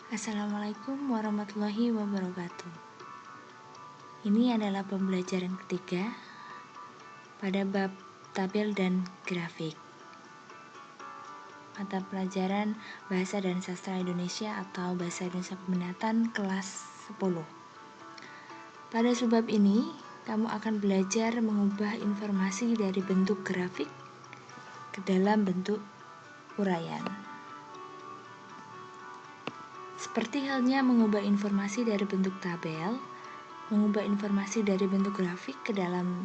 Assalamualaikum warahmatullahi wabarakatuh. Ini adalah pembelajaran ketiga pada bab tabel dan grafik. Mata pelajaran Bahasa dan Sastra Indonesia atau Bahasa Indonesia Peminatan kelas 10. Pada subbab ini, kamu akan belajar mengubah informasi dari bentuk grafik ke dalam bentuk uraian. Seperti halnya mengubah informasi dari bentuk tabel, mengubah informasi dari bentuk grafik ke dalam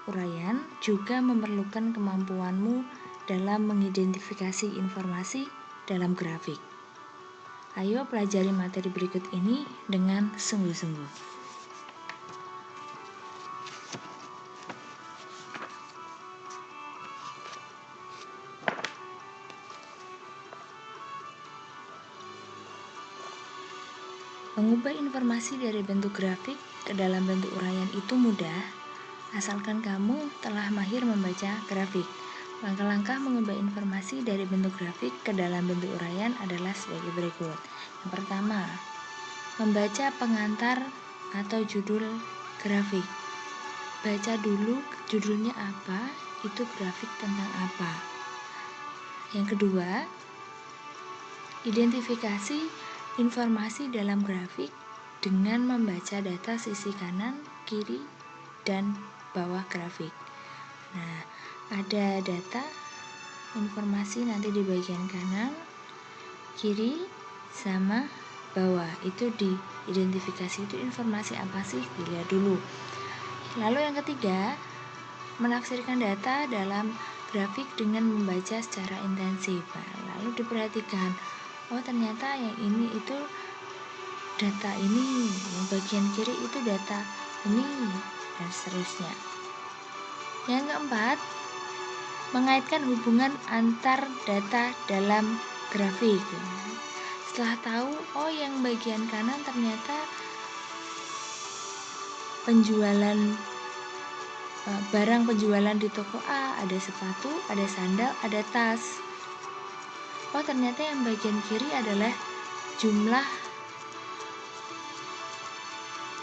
uraian juga memerlukan kemampuanmu dalam mengidentifikasi informasi dalam grafik. Ayo pelajari materi berikut ini dengan sungguh-sungguh. Mengubah informasi dari bentuk grafik ke dalam bentuk uraian itu mudah, asalkan kamu telah mahir membaca grafik. Langkah-langkah mengubah informasi dari bentuk grafik ke dalam bentuk uraian adalah sebagai berikut. Yang pertama, membaca pengantar atau judul grafik. Baca dulu judulnya apa, itu grafik tentang apa. Yang kedua, identifikasi informasi dalam grafik dengan membaca data sisi kanan, kiri, dan bawah grafik. Nah, ada data informasi nanti di bagian kanan, kiri, sama bawah. Itu diidentifikasi, itu informasi apa sih? Dilihat dulu. Lalu yang ketiga, menafsirkan data dalam grafik dengan membaca secara intensif. Lalu diperhatikan, oh ternyata yang ini itu data ini, yang bagian kiri itu data ini, dan seterusnya. Yang keempat, mengaitkan hubungan antar data dalam grafik. Setelah tahu, oh yang bagian kanan ternyata barang penjualan di toko A, ada sepatu, ada sandal, ada tas. Oh ternyata yang bagian kiri adalah jumlah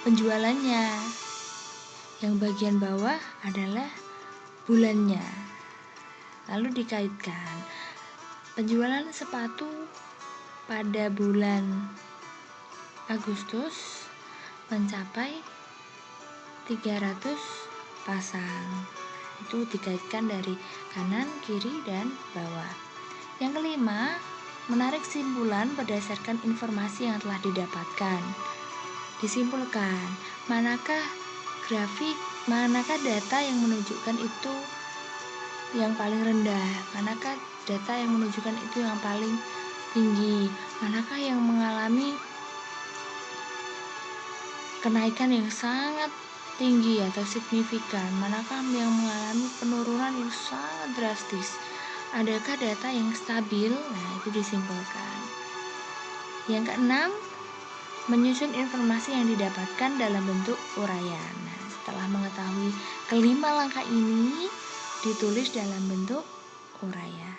penjualannya. Yang bagian bawah adalah bulannya. Lalu dikaitkan. Penjualan sepatu pada bulan Agustus mencapai 300 pasang. Itu dikaitkan dari kanan, kiri, dan bawah. Yang kelima, menarik simpulan berdasarkan informasi yang telah didapatkan. Disimpulkan, manakah data yang menunjukkan itu yang paling rendah, manakah data yang menunjukkan itu yang paling tinggi, manakah yang mengalami kenaikan yang sangat tinggi atau signifikan, manakah yang mengalami penurunan yang sangat drastis. Adakah data yang stabil? Nah, itu disimpulkan. Yang keenam, menyusun informasi yang didapatkan dalam bentuk uraian. Nah, setelah mengetahui kelima langkah ini, ditulis dalam bentuk uraian.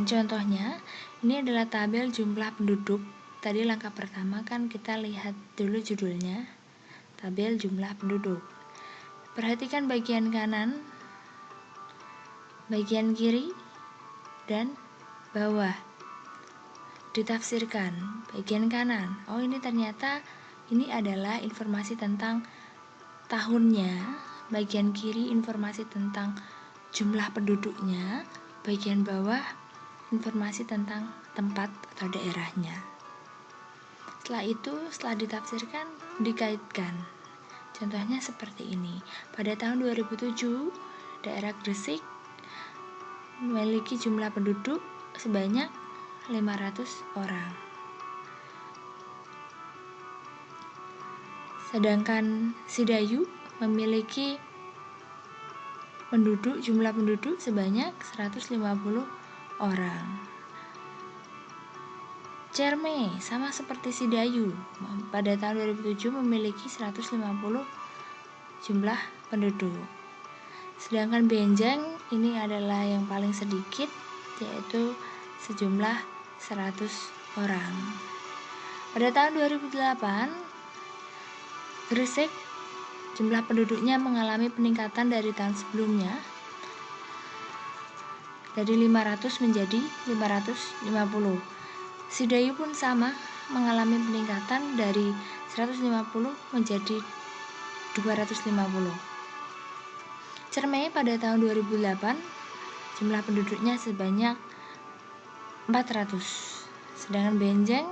Contohnya, ini adalah tabel jumlah penduduk. Tadi langkah pertama kan kita lihat dulu judulnya, tabel jumlah penduduk. Perhatikan bagian kanan, bagian kiri, dan bawah. Ditafsirkan bagian kanan. Oh ini ternyata ini adalah informasi tentang tahunnya. Bagian kiri informasi tentang jumlah penduduknya. Bagian bawah informasi tentang tempat atau daerahnya. Setelah itu, setelah ditafsirkan, dikaitkan. Contohnya seperti ini. Pada tahun 2007, daerah Gresik memiliki jumlah penduduk sebanyak 500 orang. Sedangkan Sidayu memiliki jumlah penduduk sebanyak 150 orang. Cerme sama seperti Sidayu, pada tahun 2007 memiliki 150 jumlah penduduk. Sedangkan Benjang ini adalah yang paling sedikit, yaitu sejumlah 100 orang. Pada tahun 2008, Gresik jumlah penduduknya mengalami peningkatan dari tahun sebelumnya, dari 500 menjadi 550. Sidayu pun sama, mengalami peningkatan dari 150 menjadi 250. Cermai pada tahun 2008 jumlah penduduknya sebanyak 400. Sedangkan Benjeng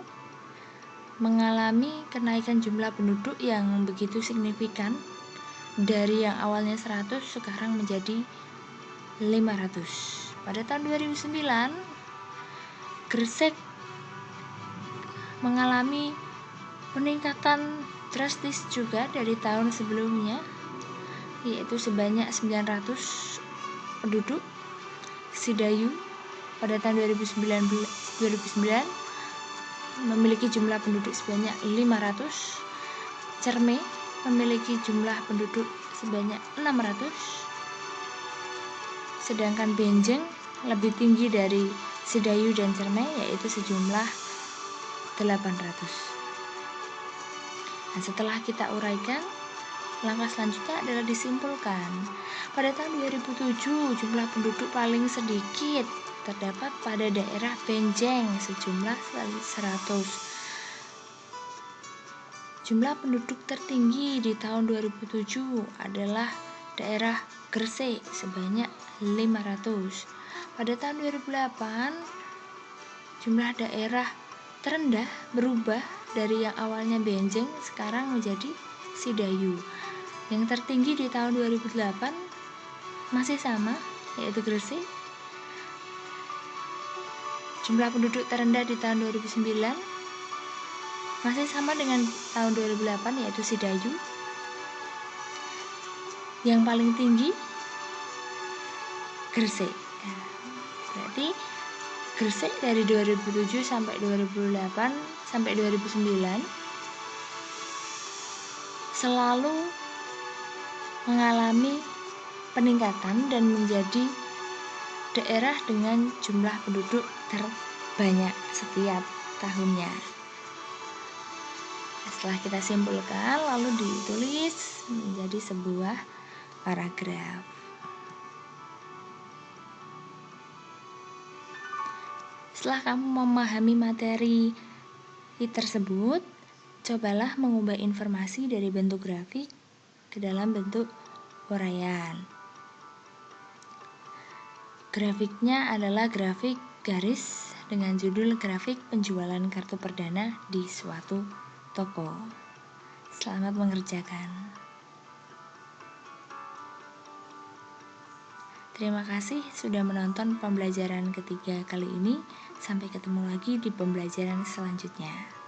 mengalami kenaikan jumlah penduduk yang begitu signifikan, dari yang awalnya 100 sekarang menjadi 500. Pada tahun 2009, Gresik mengalami peningkatan drastis juga dari tahun sebelumnya, yaitu sebanyak 900 penduduk. Sidayu pada tahun 2009 memiliki jumlah penduduk sebanyak 500. Cermai memiliki jumlah penduduk sebanyak 600. Sedangkan Benjeng lebih tinggi dari Sidayu dan Cermai, yaitu sejumlah 800. Nah, setelah kita uraikan, langkah selanjutnya adalah disimpulkan. Pada tahun 2007, jumlah penduduk paling sedikit terdapat pada daerah Benjeng sejumlah 100. Jumlah penduduk tertinggi di tahun 2007 adalah daerah Gresik sebanyak 500. Pada tahun 2008, jumlah daerah terendah berubah dari yang awalnya Benjeng sekarang menjadi Sidayu. Yang tertinggi di tahun 2008 masih sama, yaitu Gresik. Jumlah penduduk terendah di tahun 2009 masih sama dengan tahun 2008, yaitu Sidayu. Yang paling tinggi Gresik. Berarti Gresik dari 2007 sampai 2008 sampai 2009 selalu mengalami peningkatan dan menjadi daerah dengan jumlah penduduk terbanyak setiap tahunnya. Setelah kita simpulkan, lalu ditulis menjadi sebuah paragraf. Setelah kamu memahami materi tersebut, cobalah mengubah informasi dari bentuk grafik ke dalam bentuk uraian. Grafiknya adalah grafik garis dengan judul grafik penjualan kartu perdana di suatu toko. Selamat mengerjakan. Terima kasih sudah menonton pembelajaran ketiga kali ini. Sampai ketemu lagi di pembelajaran selanjutnya.